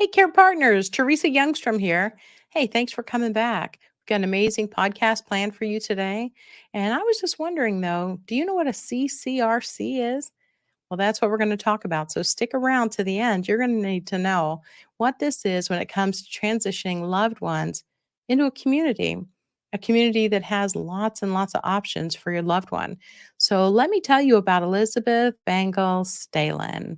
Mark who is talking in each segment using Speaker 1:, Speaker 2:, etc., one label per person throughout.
Speaker 1: Hey, Care Partners, Teresa Youngstrom here. Hey, thanks for coming back. We've got an amazing podcast planned for you today. And I was just wondering, though, do you know what a CCRC is? Well, that's what we're going to talk about. So stick around to the end. You're going to need to know what this is when it comes to transitioning loved ones into a community that has lots and lots of options for your loved one. So let me tell you about Elizabeth Bangel Stehlin.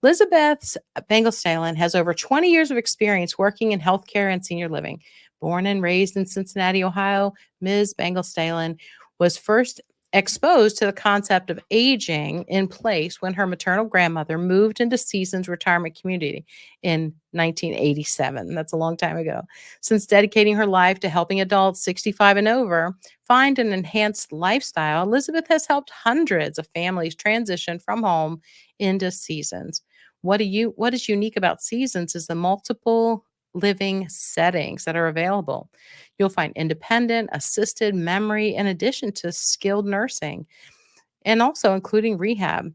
Speaker 1: Elizabeth Bangel Stehlin has over 20 years of experience working in healthcare and senior living. Born and raised in Cincinnati, Ohio, Ms. Bangel Stehlin was first exposed to the concept of aging in place when her maternal grandmother moved into Seasons Retirement Community in 1987. That's a long time ago. Since dedicating her life to helping adults 65 and over find an enhanced lifestyle, Elizabeth has helped hundreds of families transition from home into Seasons. What is unique about Seasons is the multiple living settings that are available. You'll find independent, assisted, memory, in addition to skilled nursing, and also including rehab.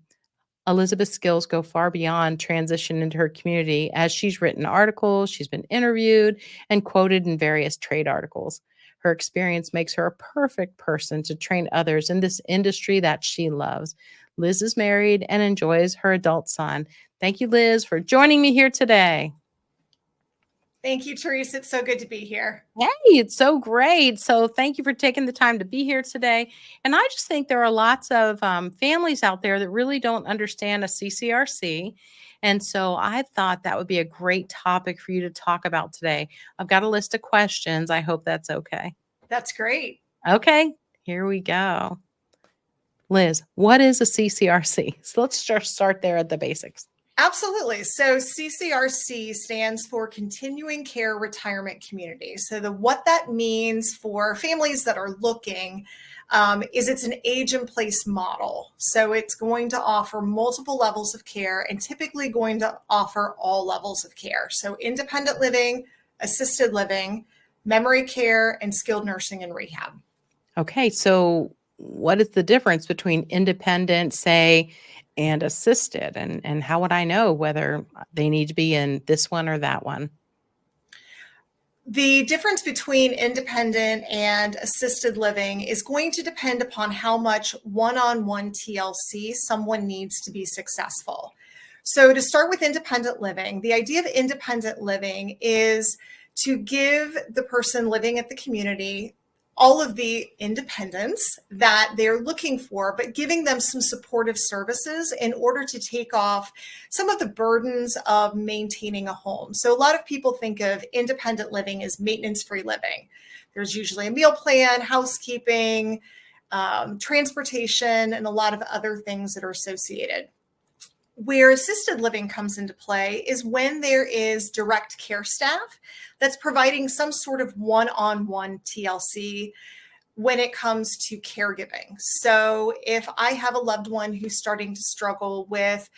Speaker 1: Elizabeth's skills go far beyond transition into her community, as she's written articles, she's been interviewed, and quoted in various trade articles. Her experience makes her a perfect person to train others in this industry that she loves. Liz is married and enjoys her adult son. Thank you, Liz, for joining me here today.
Speaker 2: Thank you, Teresa. It's so good to be here.
Speaker 1: Hey, it's so great. So thank you for taking the time to be here today. And I just think there are lots of families out there that really don't understand a CCRC. And so I thought that would be a great topic for you to talk about today. I've got a list of questions. I hope that's okay.
Speaker 2: That's great.
Speaker 1: Okay, here we go. Liz, what is a CCRC? So let's just start there at the basics.
Speaker 2: Absolutely. So CCRC stands for Continuing Care Retirement Community. So what that means for families that are looking is it's an age-in-place model. So it's going to offer multiple levels of care and typically going to offer all levels of care. So independent living, assisted living, memory care, and skilled nursing and rehab.
Speaker 1: Okay, so what is the difference between independent, say, and assisted? And how would I know whether they need to be in this one or that one?
Speaker 2: The difference between independent and assisted living is going to depend upon how much one-on-one TLC someone needs to be successful. So to start with independent living, the idea of independent living is to give the person living at the community all of the independence that they're looking for, but giving them some supportive services in order to take off some of the burdens of maintaining a home. So a lot of people think of independent living as maintenance-free living. There's usually a meal plan, housekeeping, transportation, and a lot of other things that are associated. Where assisted living comes into play is when there is direct care staff that's providing some sort of one-on-one TLC when it comes to caregiving. So if I have a loved one who's starting to struggle with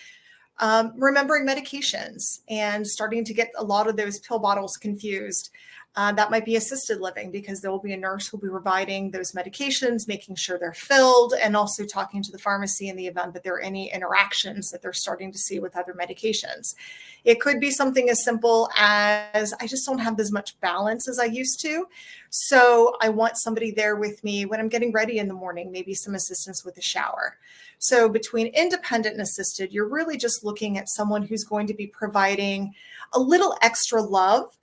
Speaker 2: remembering medications and starting to get a lot of those pill bottles confused, that might be assisted living because there will be a nurse who will be providing those medications, making sure they're filled, and also talking to the pharmacy in the event that there are any interactions that they're starting to see with other medications. It could be something as simple as, I just don't have as much balance as I used to. So I want somebody there with me when I'm getting ready in the morning, maybe some assistance with the shower. So between independent and assisted, you're really just looking at someone who's going to be providing a little extra love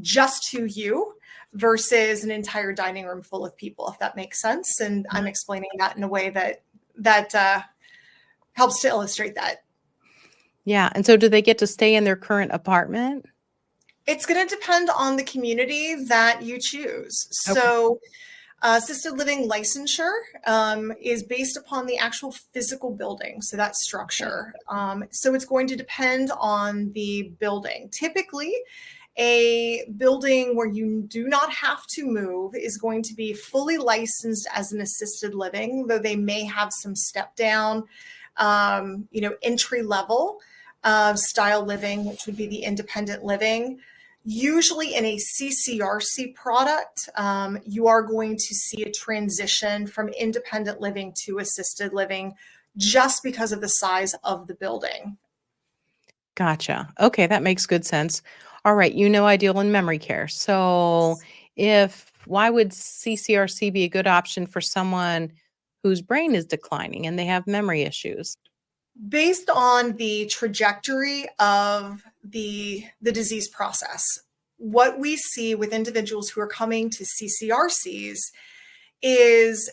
Speaker 2: just to you versus an entire dining room full of people, if that makes sense. And I'm explaining that in a way that helps to illustrate that.
Speaker 1: Yeah. And so do they get to stay in their current apartment?
Speaker 2: It's going to depend on the community that you choose.
Speaker 1: Okay.
Speaker 2: So assisted living licensure is based upon the actual physical building, so that structure. So it's going to depend on the building. Typically, a building where you do not have to move is going to be fully licensed as an assisted living, though they may have some step down, entry level style living, which would be the independent living. Usually in a CCRC product, you are going to see a transition from independent living to assisted living just because of the size of the building.
Speaker 1: Gotcha. Okay, that makes good sense. All right, I deal in memory care. So, if why would CCRC be a good option for someone whose brain is declining and they have memory issues?
Speaker 2: Based on the trajectory of the disease process, what we see with individuals who are coming to CCRCs is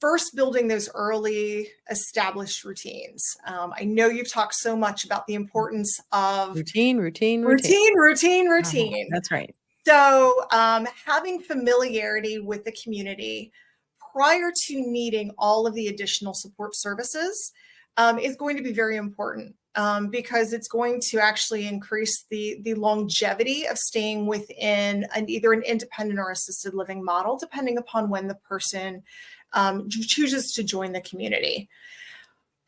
Speaker 2: first building those early established routines. I know you've talked so much about the importance of
Speaker 1: Routine, routine, routine.
Speaker 2: routine, routine,
Speaker 1: Uh-huh,
Speaker 2: routine.
Speaker 1: that's right.
Speaker 2: So, having familiarity with the community prior to needing all of the additional support services is going to be very important, because it's going to actually increase the longevity of staying within either an independent or assisted living model, depending upon when the person chooses to join the community.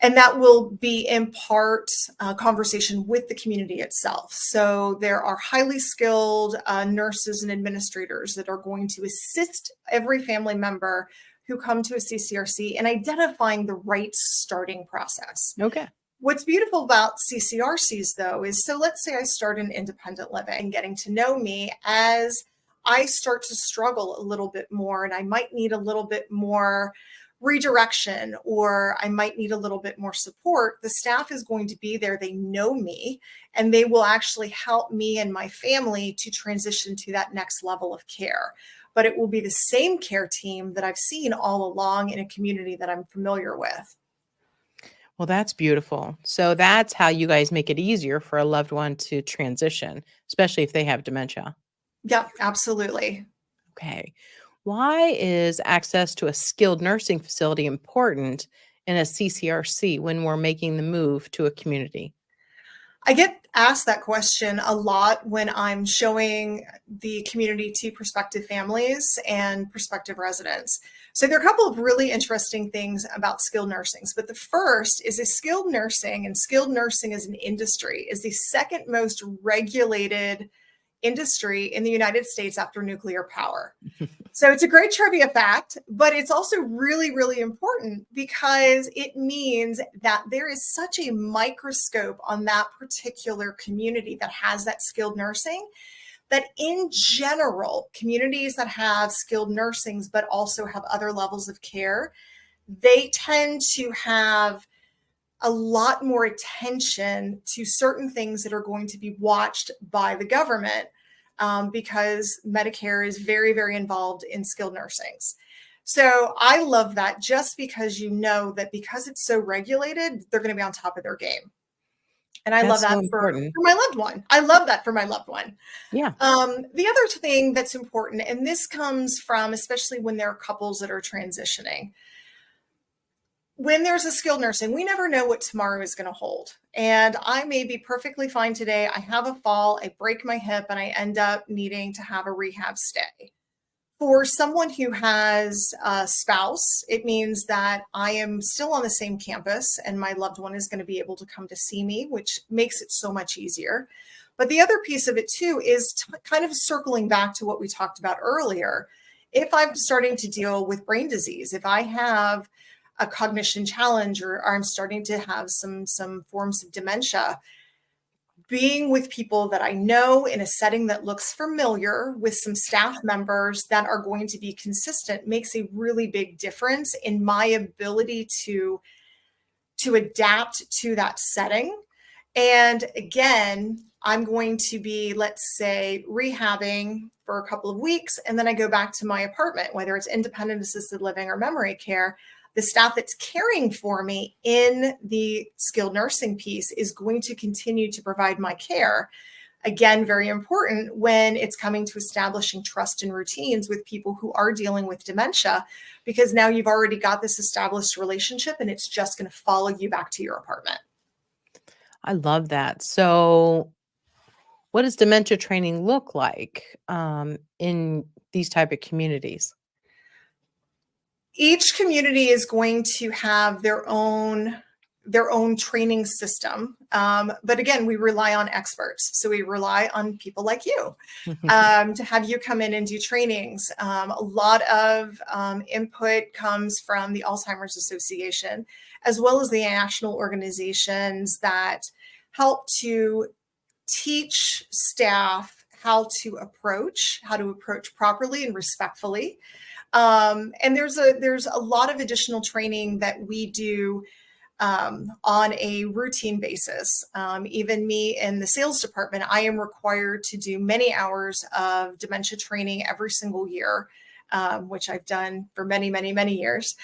Speaker 2: And that will be in part conversation with the community itself. So there are highly skilled nurses and administrators that are going to assist every family member who come to a CCRC in identifying the right starting process.
Speaker 1: Okay.
Speaker 2: What's beautiful about CCRCs, though, is so let's say I start in independent living, getting to know me as I start to struggle a little bit more, and I might need a little bit more redirection, or I might need a little bit more support. The staff is going to be there. They know me, and they will actually help me and my family to transition to that next level of care. But it will be the same care team that I've seen all along in a community that I'm familiar with.
Speaker 1: Well, that's beautiful. So that's how you guys make it easier for a loved one to transition, especially if they have dementia.
Speaker 2: Yep, absolutely.
Speaker 1: Okay. Why is access to a skilled nursing facility important in a CCRC when we're making the move to a community?
Speaker 2: I get asked that question a lot when I'm showing the community to prospective families and prospective residents. So there are a couple of really interesting things about skilled nursing. But the first is skilled nursing, and skilled nursing as an industry is the second most regulated industry in the United States after nuclear power. So it's a great trivia fact, but it's also really, really important because it means that there is such a microscope on that particular community that has that skilled nursing, that in general, communities that have skilled nursings but also have other levels of care, they tend to have a lot more attention to certain things that are going to be watched by the government, because Medicare is very, very involved in skilled nursings. So I love that, just because that because it's so regulated, they're going to be on top of their game. And I love
Speaker 1: That's so
Speaker 2: that for
Speaker 1: important.
Speaker 2: my loved one. I love that for my loved one.
Speaker 1: Yeah.
Speaker 2: The other thing that's important, and this comes from, especially when there are couples that are transitioning, when there's a skilled nursing, we never know what tomorrow is going to hold. And I may be perfectly fine today. I have a fall, I break my hip, and I end up needing to have a rehab stay. For someone who has a spouse, it means that I am still on the same campus and my loved one is going to be able to come to see me, which makes it so much easier. But the other piece of it too is kind of circling back to what we talked about earlier. If I'm starting to deal with brain disease, if I have a cognition challenge, or I'm starting to have some forms of dementia, being with people that I know in a setting that looks familiar with some staff members that are going to be consistent makes a really big difference in my ability to adapt to that setting. And again, I'm going to be, let's say, rehabbing for a couple of weeks, and then I go back to my apartment, whether it's independent assisted living or memory care. The staff that's caring for me in the skilled nursing piece is going to continue to provide my care. Again, very important when it's coming to establishing trust and routines with people who are dealing with dementia, because now you've already got this established relationship and it's just going to follow you back to your apartment.
Speaker 1: I love that. So, what does dementia training look like in these type of communities?
Speaker 2: Each community is going to have their own training system. But again, we rely on experts. So we rely on people like you to have you come in and do trainings. A lot of input comes from the Alzheimer's Association, as well as the national organizations that help to teach staff how to approach properly and respectfully. And there's a lot of additional training that we do on a routine basis. Even me in the sales department, I am required to do many hours of dementia training every single year, which I've done for many, many, many years,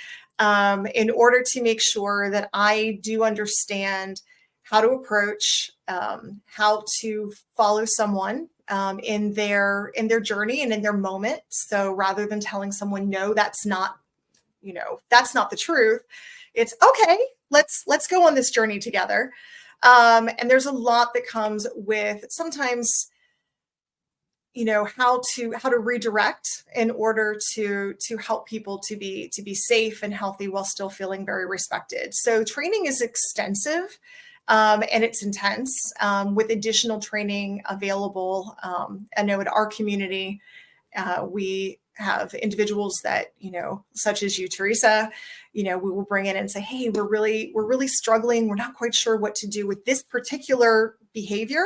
Speaker 2: in order to make sure that I do understand how to approach, how to follow someone in their journey and in their moment. So rather than telling someone, no, that's not the truth, it's okay. Let's go on this journey together. And there's a lot that comes with sometimes, how to redirect in order to help people to be safe and healthy while still feeling very respected. So training is extensive. And it's intense, with additional training available. I know at our community, we have individuals that, such as you, Teresa, we will bring in and say, hey, we're really struggling. We're not quite sure what to do with this particular behavior.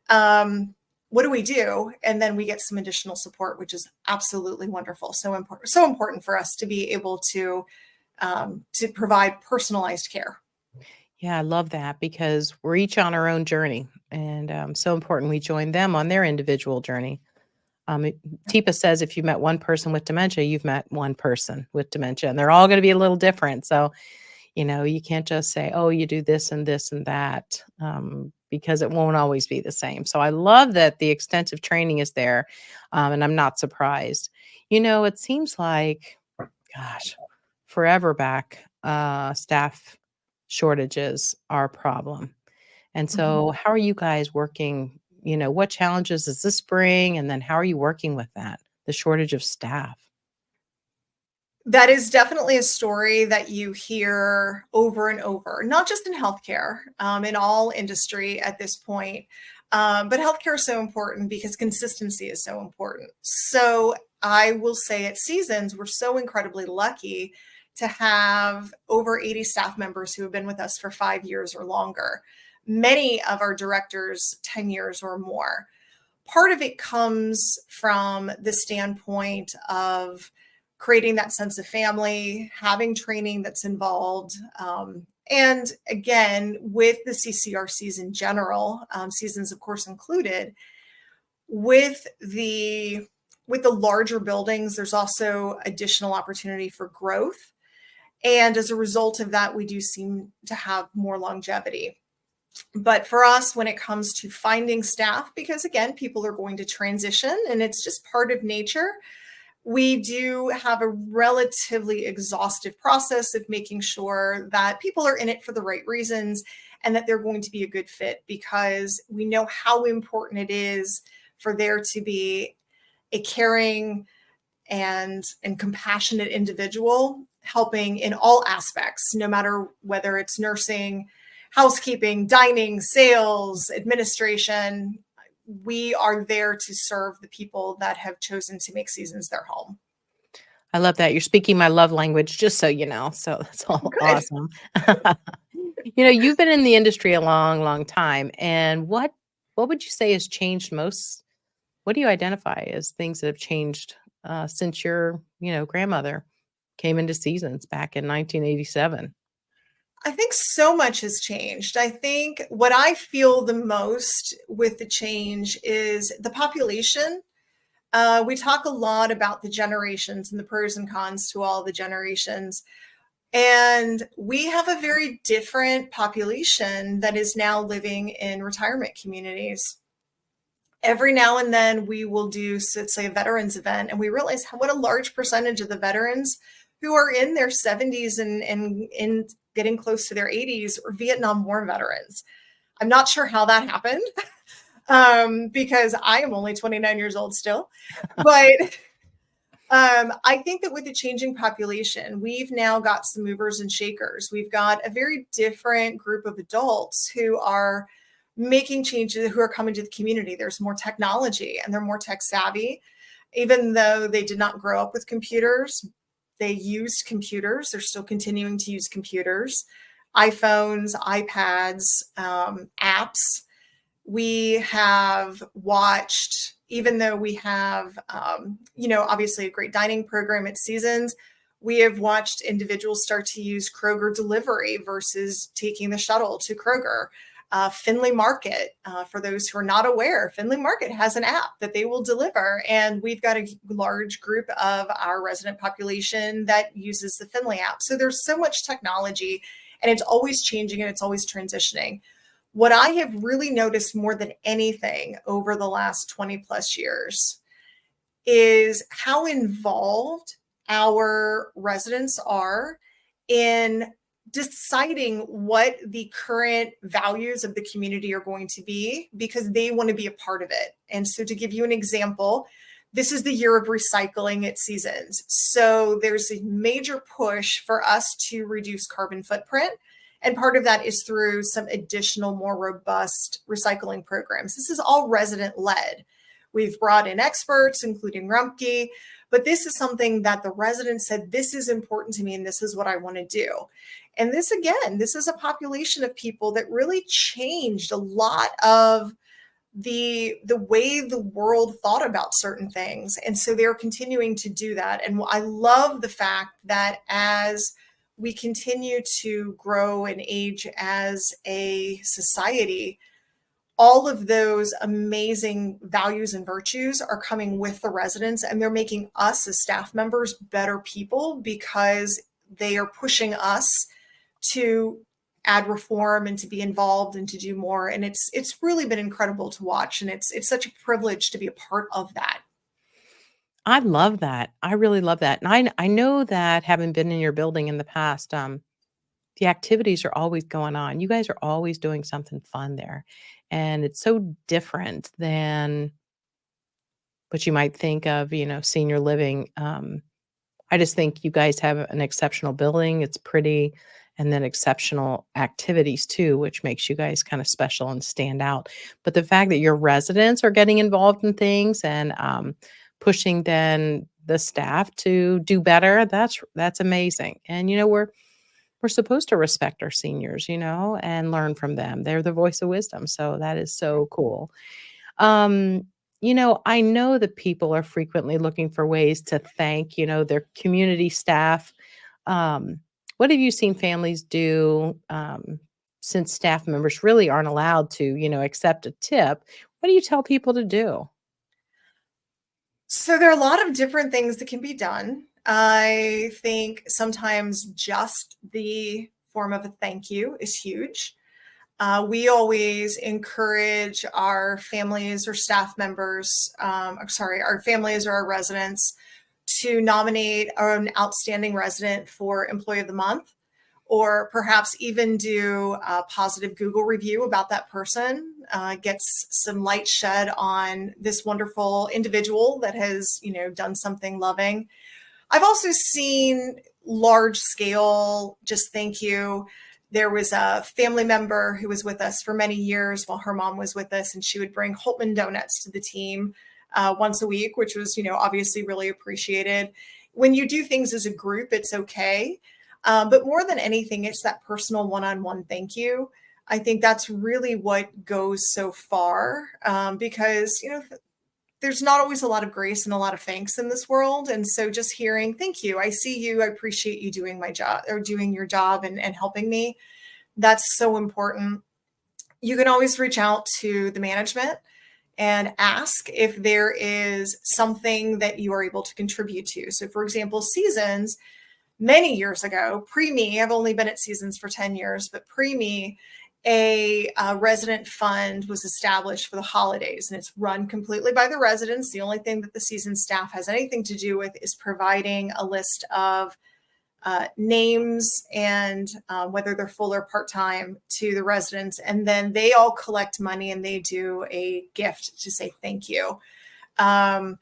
Speaker 2: What do we do? And then we get some additional support, which is absolutely wonderful. So important for us to be able to provide personalized care.
Speaker 1: Yeah, I love that because we're each on our own journey, and so important we join them on their individual journey. TIPA says if you met one person with dementia, you've met one person with dementia, and they're all going to be a little different. So, you can't just say, oh, you do this and this and that, because it won't always be the same. So I love that the extensive training is there, and I'm not surprised. It seems like, gosh, forever back, staff shortages are a problem. And so how are you guys working? What challenges does this bring? And then how are you working with that, the shortage of staff?
Speaker 2: That is definitely a story that you hear over and over, not just in healthcare, in all industry at this point. But healthcare is so important because consistency is so important. So I will say at Seasons, we're so incredibly lucky to have over 80 staff members who have been with us for 5 years or longer. Many of our directors, 10 years or more. Part of it comes from the standpoint of creating that sense of family, having training that's involved. And again, with the CCRCs in general, Seasons, of course, included, with the larger buildings, there's also additional opportunity for growth. And as a result of that, we do seem to have more longevity. But for us, when it comes to finding staff, because again, people are going to transition and it's just part of nature, we do have a relatively exhaustive process of making sure that people are in it for the right reasons and that they're going to be a good fit, because we know how important it is for there to be a caring and compassionate individual helping in all aspects, no matter whether it's nursing, housekeeping, dining, sales, administration. We are there to serve the people that have chosen to make Seasons their home.
Speaker 1: I love that. You're speaking my love language, just so you know. So that's all
Speaker 2: Good.
Speaker 1: awesome. You've been in the industry a long, long time. And what would you say has changed most? What do you identify as things that have changed since your, grandmother came into Seasons back in 1987?
Speaker 2: I think so much has changed. I think what I feel the most with the change is the population. We talk a lot about the generations and the pros and cons to all the generations. And we have a very different population that is now living in retirement communities. Every now and then we will do, let's say, a veterans event, and we realize what a large percentage of the veterans who are in their 70s and getting close to their 80s are Vietnam War veterans. I'm not sure how that happened, because I am only 29 years old still. But I think that with the changing population, we've now got some movers and shakers. We've got a very different group of adults who are making changes, who are coming to the community. There's more technology and they're more tech savvy. Even though they did not grow up with computers, they used computers. They're still continuing to use computers. iPhones, iPads, apps. We have watched, even though we have, obviously a great dining program at Seasons, we have watched individuals start to use Kroger delivery versus taking the shuttle to Kroger. Finley Market, for those who are not aware, Finley Market has an app that they will deliver. And we've got a large group of our resident population that uses the Finley app. So there's so much technology, and it's always changing and it's always transitioning. What I have really noticed more than anything over the last 20 plus years is how involved our residents are in deciding what the current values of the community are going to be, because they want to be a part of it. And so, to give you an example, this is the year of recycling at Seasons. So there's a major push for us to reduce carbon footprint. And part of that is through some additional, more robust recycling programs. This is all resident led. We've brought in experts, including Rumpke, but this is something that the residents said, this is important to me and this is what I want to do. And this, again, this is a population of people that really changed a lot of the way the world thought about certain things. And so they're continuing to do that. And I love the fact that as we continue to grow and age as a society, all of those amazing values and virtues are coming with the residents, and they're making us as staff members better people because they are pushing us to add reform and to be involved and to do more. And it's really been incredible to watch. And it's such a privilege to be a part of that.
Speaker 1: I love that. I really love that. And I know that having been in your building in the past, the activities are always going on. You guys are always doing something fun there. And it's so different than what you might think of, senior living. I just think you guys have an exceptional building. It's pretty, and then exceptional activities too, which makes you guys kind of special and stand out. But the fact that your residents are getting involved in things and pushing then the staff to do better, that's amazing. And we're supposed to respect our seniors, and learn from them. They're the voice of wisdom. So that is so cool. I know that people are frequently looking for ways to thank, their community staff. What have you seen families do since staff members really aren't allowed to, accept a tip? What do you tell people to do?
Speaker 2: So there are a lot of different things that can be done. I think sometimes just the form of a thank you is huge. We always encourage our families or staff members, our families or our residents to nominate an outstanding resident for Employee of the Month, or perhaps even do a positive Google review about that person, gets some light shed on this wonderful individual that has, done something loving. I've also seen large scale, just thank you. There was a family member who was with us for many years while her mom was with us, and she would bring Holtman donuts to the team once a week, which was, obviously really appreciated. When you do things as a group, it's okay. But more than anything, it's that personal one-on-one thank you. I think that's really what goes so far because, there's not always a lot of grace and a lot of thanks in this world. And so just hearing, thank you, I see you, I appreciate you doing my job or doing your job and helping me. That's so important. You can always reach out to the management and ask if there is something that you are able to contribute to. So for example, Seasons, many years ago, pre-me, I've only been at Seasons for 10 years, but pre-me, a resident fund was established for the holidays, and it's run completely by the residents. The only thing that the Seasons staff has anything to do with is providing a list of names and whether they're full or part-time to the residents. And then they all collect money and they do a gift to say thank you. A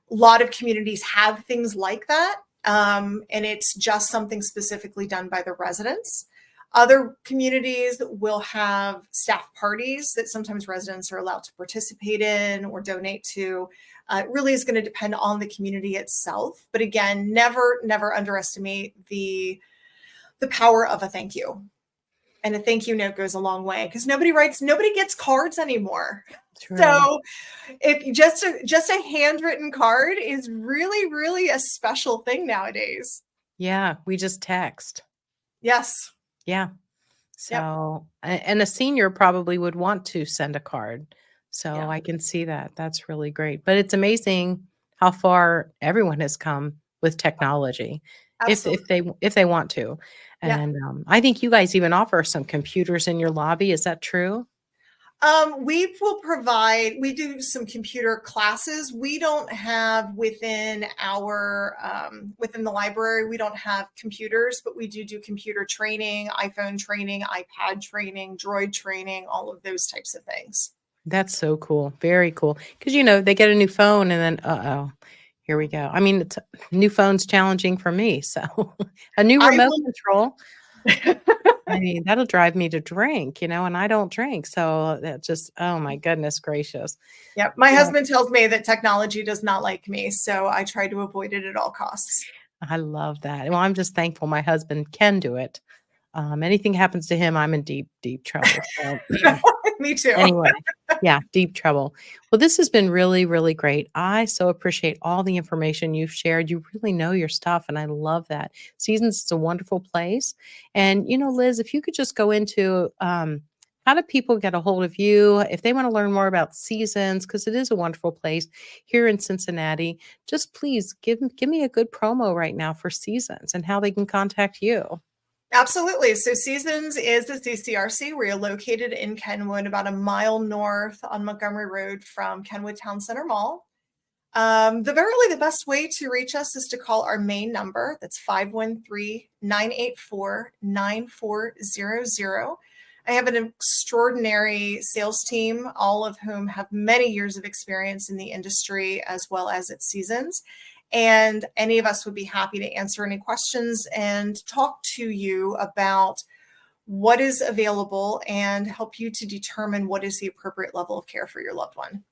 Speaker 2: lot of communities have things like that. And it's just something specifically done by the residents. Other communities will have staff parties that sometimes residents are allowed to participate in or donate to. It really is going to depend on the community itself. But again, never underestimate the power of a thank you. And a thank you note goes a long way because nobody gets cards anymore.
Speaker 1: True.
Speaker 2: So if just a handwritten card is really, really a special thing nowadays.
Speaker 1: Yeah, we just text.
Speaker 2: Yes.
Speaker 1: Yeah.
Speaker 2: Yep.
Speaker 1: So, and a senior probably would want to send a card. So
Speaker 2: Yeah.
Speaker 1: I can see that. That's really great. But it's amazing how far everyone has come with technology,
Speaker 2: Absolutely.
Speaker 1: if they want to.
Speaker 2: Yeah.
Speaker 1: And I think you guys even offer some computers in your lobby. Is that true?
Speaker 2: We do some computer classes. We don't have within within the library, we don't have computers, but we do computer training, iPhone training, iPad training, Droid training, all of those types of things.
Speaker 1: That's so cool. Very cool. Because, they get a new phone and then, uh-oh, here we go. I mean, new phone's challenging for me. So a new
Speaker 2: I
Speaker 1: remote
Speaker 2: will.
Speaker 1: control. I mean, that'll drive me to drink, and I don't drink. So that just, oh my goodness gracious.
Speaker 2: Yep. My
Speaker 1: But
Speaker 2: husband tells me that technology does not like me, so I try to avoid it at all costs.
Speaker 1: I love that. Well, I'm just thankful my husband can do it. Anything happens to him, I'm in deep, deep trouble. So
Speaker 2: Me too.
Speaker 1: anyway, yeah, deep trouble. Well, this has been really, really great. I so appreciate all the information you've shared. You really know your stuff, and I love that. Seasons is a wonderful place. And, Liz, if you could just go into how do people get a hold of you if they want to learn more about Seasons, because it is a wonderful place here in Cincinnati. Just please give me a good promo right now for Seasons and how they can contact you.
Speaker 2: Absolutely. So Seasons is the CCRC. We're located in Kenwood, about a mile north on Montgomery Road from Kenwood Town Center Mall. The best way to reach us is to call our main number. That's 513-984-9400. I have an extraordinary sales team, all of whom have many years of experience in the industry as well as at Seasons. And any of us would be happy to answer any questions and talk to you about what is available and help you to determine what is the appropriate level of care for your loved one.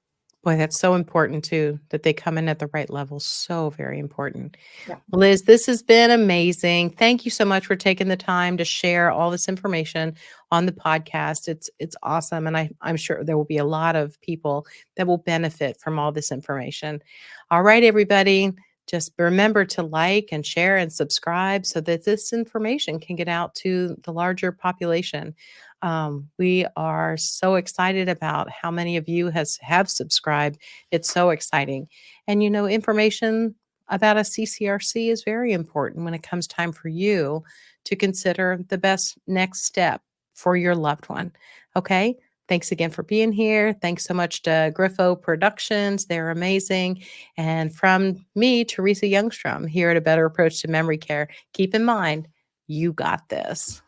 Speaker 1: Boy, that's so important too, that they come in at the right level. So very important.
Speaker 2: Yeah.
Speaker 1: Well, Liz, this has been amazing. Thank you so much for taking the time to share all this information on the podcast. It's awesome. And I'm sure there will be a lot of people that will benefit from all this information. All right, everybody. Just remember to like and share and subscribe so that this information can get out to the larger population. We are so excited about how many of you have subscribed. It's so exciting. And information about a CCRC is very important when it comes time for you to consider the best next step for your loved one. Okay. Thanks again for being here. Thanks so much to Griffo Productions. They're amazing. And from me, Teresa Youngstrom, here at A Better Approach to Memory Care, keep in mind, you got this.